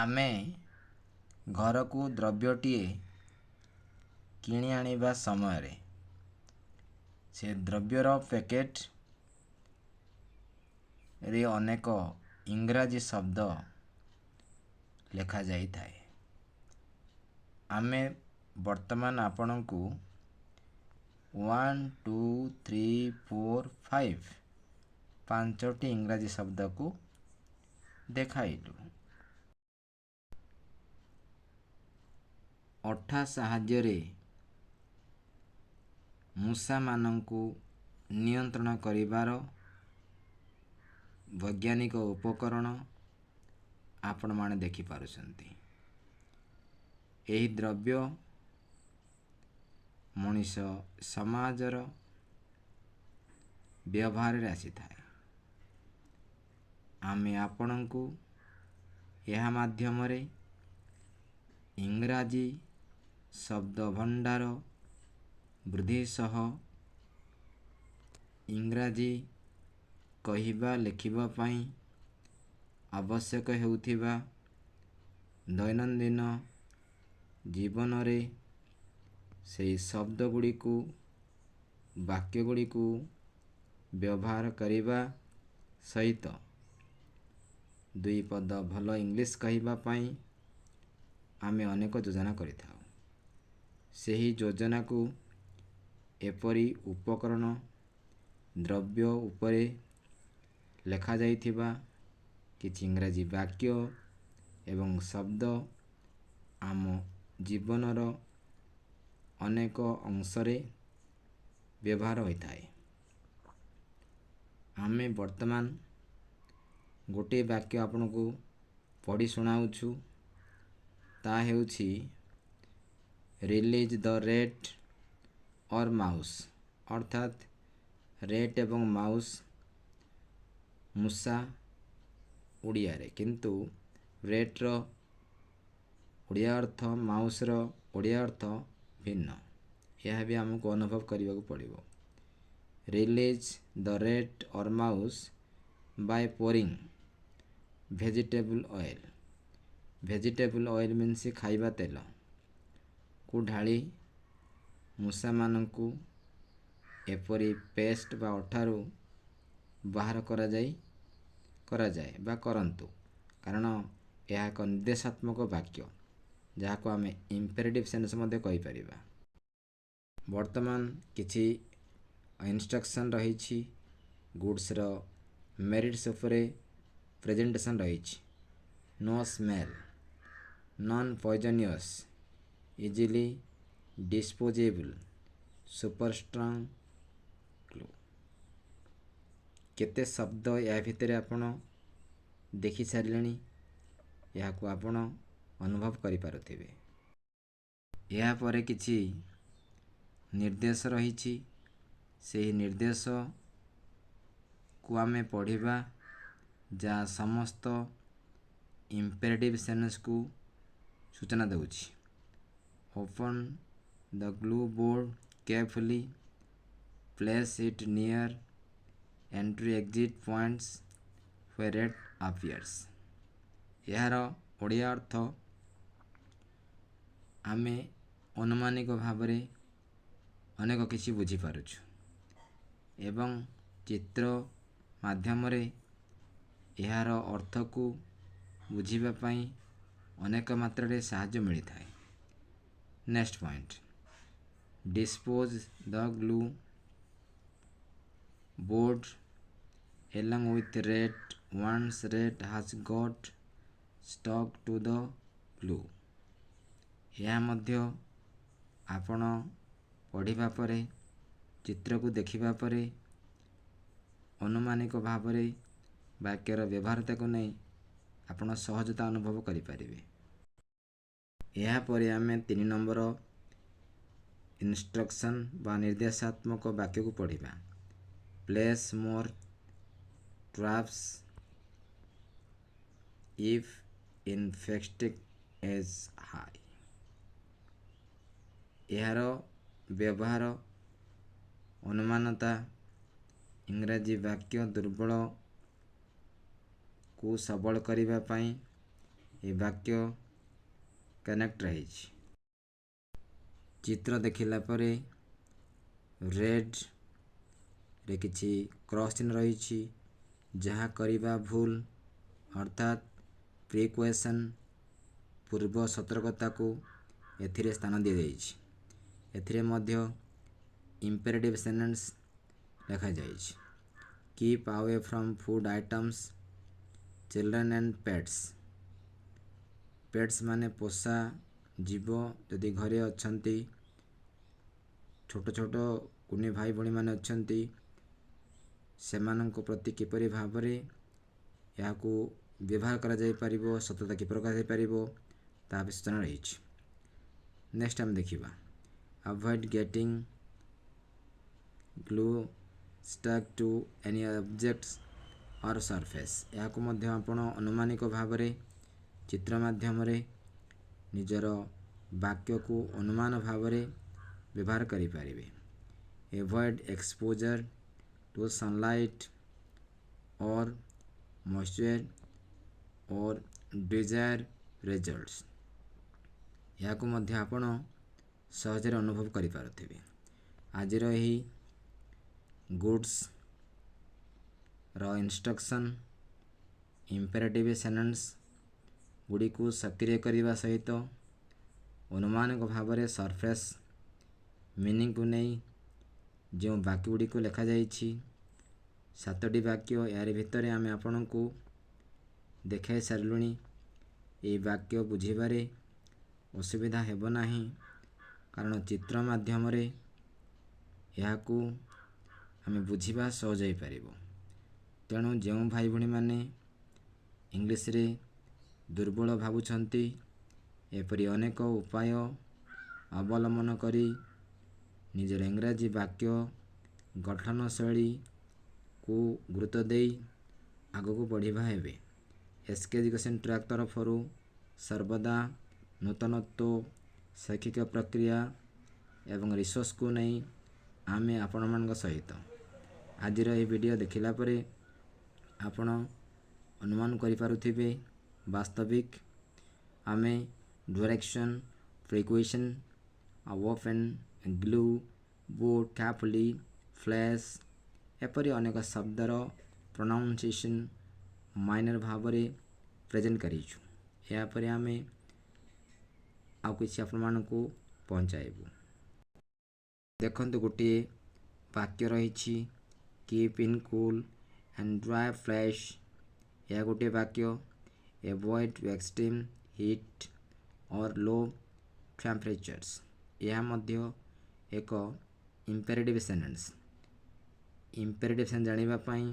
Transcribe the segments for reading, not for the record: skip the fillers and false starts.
ଆମେ ଘରକୁ ଦ୍ରବ୍ୟଟିଏ କିଣି ଆଣିବା ସମୟରେ ସେ ଦ୍ରବ୍ୟର ପ୍ୟାକେଟରେ ଅନେକ ଇଂରାଜୀ ଶବ୍ଦ ଲେଖାଯାଇଥାଏ। ଆମେ ବର୍ତ୍ତମାନ ଆପଣଙ୍କୁ 1 2 3 4 5 ପାଞ୍ଚଟି ଇଂରାଜୀ ଶବ୍ଦକୁ ଦେଖାଇଲୁ। ଅଠା ସାହାଯ୍ୟରେ ମୂଷାମାନଙ୍କୁ ନିୟନ୍ତ୍ରଣ କରିବାର ବୈଜ୍ଞାନିକ ଉପକରଣ ଆପଣମାନେ ଦେଖିପାରୁଛନ୍ତି। ଏହି ଦ୍ରବ୍ୟ ମଣିଷ ସମାଜର ବ୍ୟବହାରରେ ଆସିଥାଏ। ଆମେ ଆପଣଙ୍କୁ ଏହା ମାଧ୍ୟମରେ ଇଂରାଜୀ ଶବ୍ଦ ଭଣ୍ଡାର ବୃଦ୍ଧି ସହ ଇଂରାଜୀ କହିବା ଲେଖିବା ପାଇଁ ଆବଶ୍ୟକ ହେଉଥିବା ଦୈନନ୍ଦିନ ଜୀବନରେ ସେହି ଶବ୍ଦଗୁଡ଼ିକୁ ବାକ୍ୟଗୁଡ଼ିକୁ ବ୍ୟବହାର କରିବା ସହିତ ଦୁଇ ପଦ ଭଲ ଇଂଲିଶ କହିବା ପାଇଁ ଆମେ ଅନେକ ଯୋଜନା କରିଥାଉ। ସେହି ଯୋଜନାକୁ ଏପରି ଉପକରଣ ଦ୍ରବ୍ୟ ଉପରେ ଲେଖାଯାଇଥିବା କିଛି ଇଂରାଜୀ ବାକ୍ୟ ଏବଂ ଶବ୍ଦ ଆମ ଜୀବନର ଅନେକ ଅଂଶରେ ବ୍ୟବହାର ହୋଇଥାଏ। ଆମେ ବର୍ତ୍ତମାନ ଗୋଟିଏ ବାକ୍ୟ ଆପଣଙ୍କୁ ପଢ଼ି ଶୁଣାଉଛୁ। ତାହା ହେଉଛି release the rat or mouse, ଅର୍ଥାତ୍ ରେଟ୍ ଏବଂ ମାଉସ୍ ମୂଷା ଓଡ଼ିଆରେ, କିନ୍ତୁ ରେଟ୍ର ଓଡ଼ିଆ ଅର୍ଥ ମାଉସ୍ର ଓଡ଼ିଆ ଅର୍ଥ ଭିନ୍ନ। ଏହା ବି ଆମକୁ ଅନୁଭବ କରିବାକୁ ପଡ଼ିବ। Release the rat or mouse by pouring vegetable oil. Vegetable oil means ଖାଇବା ତେଲକୁ ଢାଳି ମୂଷାମାନଙ୍କୁ ଏପରି ପେଷ୍ଟ ବା ଅଠାରୁ ବାହାର କରାଯାଏ ବା କରନ୍ତୁ, କାରଣ ଏହା ଏକ ନିର୍ଦ୍ଦେଶାତ୍ମକ ବାକ୍ୟ ଯାହାକୁ ଆମେ ଇମ୍ପେରେଟିଭ୍ ସେନ୍ସ ମଧ୍ୟ କହିପାରିବା। ବର୍ତ୍ତମାନ କିଛି ଇନଷ୍ଟ୍ରକ୍ସନ୍ ରହିଛି। ଗୁଡ୍ସର ମେରିଟ୍ସ ଉପରେ ପ୍ରେଜେଣ୍ଟେସନ୍ ରହିଛି। No smell, non poisonous, easily disposable, super strong glue. केते शब्द या भितर आपण देखि सारिलेनी, याकू आपण अनुभव करि पारुथिबे। या परे किछि निर्देश रहिछि। ସେହି ନିର୍ଦ୍ଦେଶ को आमे पढ़िबा जा समस्त इम्पेरेटिव सेन्स को सूचना देउछि। Open the glue board carefully, place it near entry exit points where it appears. यार ओडिया अर्थ आमे अनुमानिक भावरे अनेक किछि बुझी पारुछु एवं चित्र माध्यमरे यार अर्थ को बुझिबा पई अनेक मात्रा साहाय्य मिलता है। Next point, dispose the glue board along with red once red has got stuck to the glue। यह मध्य आपण पढ़िबा परे चित्र को देखिबा परे अनुमानिक भावरे वाक्यर व्यवहारता को नहीं आपण सहजता अनुभव करि परिबे। यह परे आमे 3 नंबर इंस्ट्रक्शन बा निर्देशात्मक वाक्य को पढ़िबा। Place more traps if infected as high. यार व्यवहार अनुमानता इंग्राजी वाक्य दुर्बल को सबल करिबा पई ଏ ବାକ୍ୟ କନେକ୍ଟ ରହିଛି। ଚିତ୍ର ଦେଖିଲା ପରେ ରେଡ୍ରେ କିଛି କ୍ରସ୍ ଚିହ୍ନ ରହିଛି, ଯାହା କରିବା ଭୁଲ, ଅର୍ଥାତ୍ ପ୍ରିକ୍ୱେସନ୍ ପୂର୍ବ ସତର୍କତାକୁ ଏଥିରେ ସ୍ଥାନ ଦିଆଯାଇଛି। ଏଥିରେ ମଧ୍ୟ ଇମ୍ପେରେଟିଭ୍ ସେଣ୍ଟେନ୍ସ ଲେଖାଯାଇଛି। Keep away from food items, children and pets. Pets ମାନେ ପୋଷା ଜୀବ ଯଦି ଘରେ ଅଛନ୍ତି, ଛୋଟ ଛୋଟ କୁନି ଭାଇ ଭଉଣୀମାନେ ଅଛନ୍ତି, ସେମାନଙ୍କ ପ୍ରତି କିପରି ଭାବରେ ଏହାକୁ ବ୍ୟବହାର କରାଯାଇପାରିବ, ସତତା କିପରି କରାଯାଇପାରିବ, ତା ବି ସୂଚନା ରହିଛି। ନେକ୍ସଟ ଆମେ ଦେଖିବା avoid getting glue stuck to any objects or surface. ଏହାକୁ ମଧ୍ୟ ଆପଣ ଅନୁମାନିକ ଭାବରେ ଚିତ୍ର ମାଧ୍ୟମରେ ନିଜର ବାକ୍ୟକୁ ଅନୁମାନ ଭାବରେ ବ୍ୟବହାର କରିପାରିବେ। ଏଭଏଡ୍ ଏକ୍ସପୋଜର୍ ଟୁ ସନଲାଇଟ୍ ଅର୍ ମଏଶ୍ଚର୍ ଅର୍ ଡିଜାୟାର ରେଜଲ୍ଟସ୍। ଏହାକୁ ମଧ୍ୟ ଆପଣ ସହଜରେ ଅନୁଭବ କରିପାରୁଥିବେ। ଆଜିର ଏହି ଗୁଡ୍ସର ଇନଷ୍ଟ୍ରକ୍ସନ୍ ଇମ୍ପେରେଟିଭ୍ ସେଣ୍ଟେନ୍ସ ଗୁଡ଼ିକୁ ସକ୍ରିୟ କରିବା ସହିତ ଅନୁମାନିକ ଭାବରେ ସରଫେସ୍ ମିନିଂକୁ ନେଇ ଯେଉଁ ବାକ୍ୟ ଗୁଡ଼ିକୁ ଲେଖାଯାଇଛି, 7ଟି ବାକ୍ୟ, ଏହାରି ଭିତରେ ଆମେ ଆପଣଙ୍କୁ ଦେଖାଇ ସାରିଲୁଣି। ଏହି ବାକ୍ୟ ବୁଝିବାରେ ଅସୁବିଧା ହେବ ନାହିଁ, କାରଣ ଚିତ୍ର ମାଧ୍ୟମରେ ଏହାକୁ ଆମେ ବୁଝିବା ସହଜ ହୋଇପାରିବ। ତେଣୁ ଯେଉଁ ଭାଇ ଭଉଣୀମାନେ ଇଂଲିଶରେ ଦୁର୍ବଳ ଭାବୁଛନ୍ତି, ଏପରି ଅନେକ ଉପାୟ ଅବଲମ୍ବନ କରି ନିଜର ଇଂରାଜୀ ବାକ୍ୟ ଗଠନ ଶୈଳୀକୁ ଗୁରୁତ୍ୱ ଦେଇ ଆଗକୁ ବଢ଼ିବା ହେବେ। ଏସ୍କେ ଏଜୁକେସନ୍ ଟ୍ରାକ୍ ତରଫରୁ ସର୍ବଦା ନୂତନତ୍ୱ, ଶୈକ୍ଷିକ ପ୍ରକ୍ରିୟା ଏବଂ ରିସୋର୍ସକୁ ନେଇ ଆମେ ଆପଣମାନଙ୍କ ସହିତ। ଆଜିର ଏହି ଭିଡ଼ିଓ ଦେଖିଲା ପରେ ଆପଣ ଅନୁମାନ କରିପାରୁଥିବେ, ବାସ୍ତବିକ ଆମେ direction, precaution, open, glue, boot, carefully, flash ଏପରି ଅନେକ ଶବ୍ଦର ପ୍ରୋନାଉନ୍ସିଏସନ୍ ମାଇନର ଭାବରେ ପ୍ରେଜେଣ୍ଟ କରିଛୁ। ଏହାପରେ ଆମେ ଆଉ କିଛି ଆପଣମାନଙ୍କୁ ପହଞ୍ଚାଇବୁ। ଦେଖନ୍ତୁ, ଗୋଟିଏ ବାକ୍ୟ ରହିଛି keep in cool and dry flash. ଏହା ଗୋଟିଏ ବାକ୍ୟ। ଏଭଏଡ୍ ଏକ୍ସଟ୍ରିମ୍ ହିଟ୍ ଅର୍ ଲୋ ଟେମ୍ପରେଚର୍ସ। ଏହା ମଧ୍ୟ ଏକ ଇମ୍ପେରେଟିଭ୍ ସେଣ୍ଟେନ୍ସ। ଇମ୍ପେରେଟିଭ୍ ସେଣ୍ଟେନ୍ସ ଜାଣିବା ପାଇଁ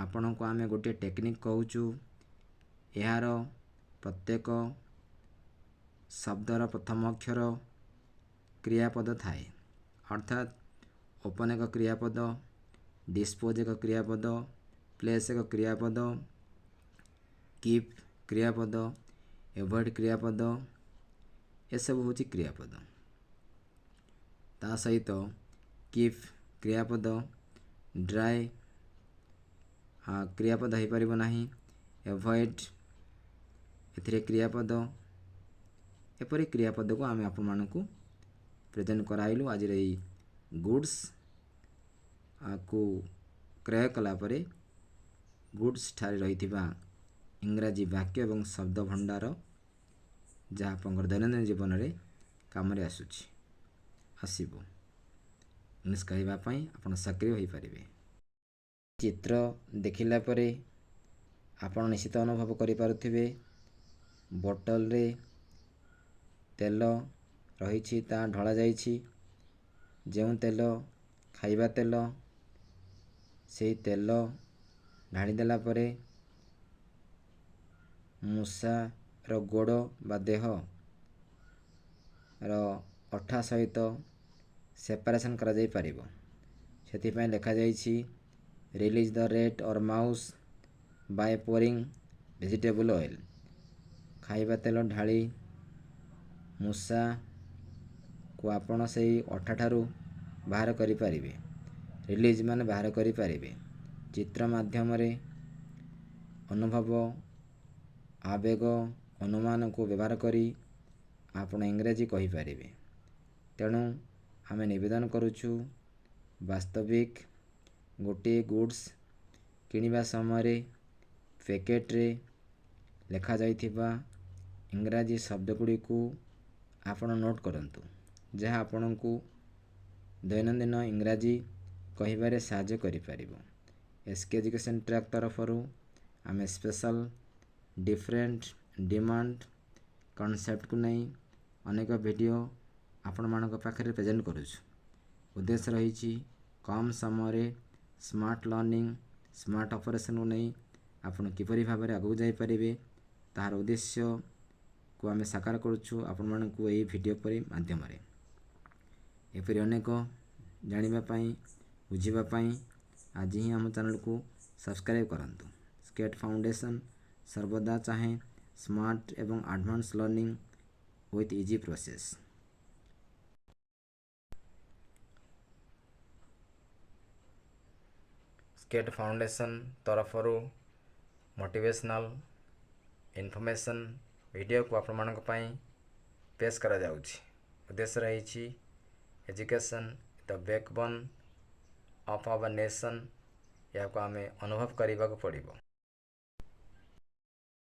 ଆପଣଙ୍କୁ ଆମେ ଗୋଟିଏ ଟେକ୍ନିକ୍ କହୁଛୁ। ଏହାର ପ୍ରତ୍ୟେକ ଶବ୍ଦର ପ୍ରଥମ ଅକ୍ଷର କ୍ରିୟାପଦ ଥାଏ, ଅର୍ଥାତ୍ ଓପନ୍ ଏକ କ୍ରିୟାପଦ, ଡିସ୍ପୋଜ୍ ଏକ କ୍ରିୟାପଦ, ପ୍ଲେସ୍ ଏକ କ୍ରିୟାପଦ, କିପ୍ କ୍ରିୟାପଦ, ଏଭଏଡ୍ କ୍ରିୟାପଦ, ଏସବୁ ହେଉଛି କ୍ରିୟାପଦ। ତା ସହିତ କିପ୍ କ୍ରିୟାପଦ, ଡ୍ରାଏ କ୍ରିୟାପଦ ହୋଇପାରିବ ନାହିଁ, ଏଭଏଡ୍ ଏଥିରେ କ୍ରିୟାପଦ। ଏପରି କ୍ରିୟାପଦକୁ ଆମେ ଆପଣମାନଙ୍କୁ ପ୍ରେଜେଣ୍ଟ କରାଇଲୁ। ଆଜିର ଏହି ଗୁଡ୍ସ କୁ କ୍ରୟ କଲା ପରେ ଗୁଡ୍ସ ଠାରେ ରହିଥିବା ଇଂରାଜୀ ବାକ୍ୟ ଏବଂ ଶବ୍ଦ ଭଣ୍ଡାର, ଯାହା ଆପଣଙ୍କର ଦୈନନ୍ଦିନ ଜୀବନରେ କାମରେ ଆସିବ। ଇଂଲିଶ କହିବା ପାଇଁ ଆପଣ ସକ୍ରିୟ ହୋଇପାରିବେ। ଚିତ୍ର ଦେଖିଲା ପରେ ଆପଣ ନିଶ୍ଚିତ ଅନୁଭବ କରିପାରୁଥିବେ, ବୋଟଲରେ ତେଲ ରହିଛି, ତାହା ଢଳାଯାଇଛି। ଯେଉଁ ତେଲ ଖାଇବା ତେଲ, ସେହି ତେଲ ଢାଳିଦେଲା ପରେ ମୂଷାର ଗୋଡ଼ ବା ଦେହର ଅଠା ସହିତ ସେପାରେସନ୍ କରାଯାଇପାରିବ। ସେଥିପାଇଁ ଲେଖାଯାଇଛି release the rat or mouse by pouring vegetable oil. ଖାଇବା ତେଲ ଢାଳି ମୂଷାକୁ ଆପଣ ସେହି ଅଠାଠାରୁ ବାହାର କରିପାରିବେ। ରିଲିଜ୍ ମାନେ ବାହାର କରିପାରିବେ। ଚିତ୍ର ମାଧ୍ୟମରେ ଅନୁଭବ, ଆବେଗ, ଅନୁମାନକୁ ବ୍ୟବହାର କରି ଆପଣ ଇଂରାଜୀ କହିପାରିବେ। ତେଣୁ ଆମେ ନିବେଦନ କରୁଛୁ ବାସ୍ତବିକ ଗୋଟିଏ ଗୁଡ୍ସ କିଣିବା ସମୟରେ ପ୍ୟାକେଟରେ ଲେଖାଯାଇଥିବା ଇଂରାଜୀ ଶବ୍ଦଗୁଡ଼ିକୁ ଆପଣ ନୋଟ୍ କରନ୍ତୁ, ଯାହା ଆପଣଙ୍କୁ ଦୈନନ୍ଦିନ ଇଂରାଜୀ କହିବାରେ ସାହାଯ୍ୟ କରିପାରିବ। ଏସ୍କେ ଏଜୁକେସନ୍ ଟ୍ରାକ୍ ତରଫରୁ ଆମେ ସ୍ପେଶାଲ ଡିଫରେଣ୍ଟ ଡିମାଣ୍ଡ କନସେପ୍ଟକୁ ନେଇ ଅନେକ ଭିଡ଼ିଓ ଆପଣମାନଙ୍କ ପାଖରେ ପ୍ରେଜେଣ୍ଟ କରୁଛୁ। ଉଦ୍ଦେଶ୍ୟ ରହିଛି କମ୍ ସମୟରେ ସ୍ମାର୍ଟ ଲର୍ଣ୍ଣିଂ, ସ୍ମାର୍ଟ ଅପରେସନକୁ ନେଇ ଆପଣ କିପରି ଭାବରେ ଆଗକୁ ଯାଇପାରିବେ, ତାହାର ଉଦ୍ଦେଶ୍ୟକୁ ଆମେ ସାକାର କରୁଛୁ ଆପଣମାନଙ୍କୁ ଏହି ଭିଡ଼ିଓ ପରି ମାଧ୍ୟମରେ। ଏପରି ଅନେକ ଜାଣିବା ପାଇଁ, ବୁଝିବା ପାଇଁ ଆଜି ହିଁ ଆମ ଚ୍ୟାନେଲକୁ ସବସ୍କ୍ରାଇବ୍ କରନ୍ତୁ। ସ୍କେଟ୍ ଫାଉଣ୍ଡେସନ୍ ସର୍ବଦା ଚାହେଁ ସ୍ମାର୍ଟ ଏବଂ advance learning with easy process. Skate foundation ତରଫରୁ ମୋଟିଭେସନାଲ ଇନଫର୍ମେସନ୍ ଭିଡ଼ିଓକୁ ଆପଣମାନଙ୍କ ପାଇଁ ପେଶ କରାଯାଉଛି। ଉଦ୍ଦେଶ୍ୟ ରହିଛି ଏଜୁକେସନ୍ ଦ ବ୍ୟାକବୋନ୍ ଅଫ୍ ଆୱାର ନେସନ୍। ଏହାକୁ ଆମେ ଅନୁଭବ କରିବାକୁ ପଡ଼ିବ।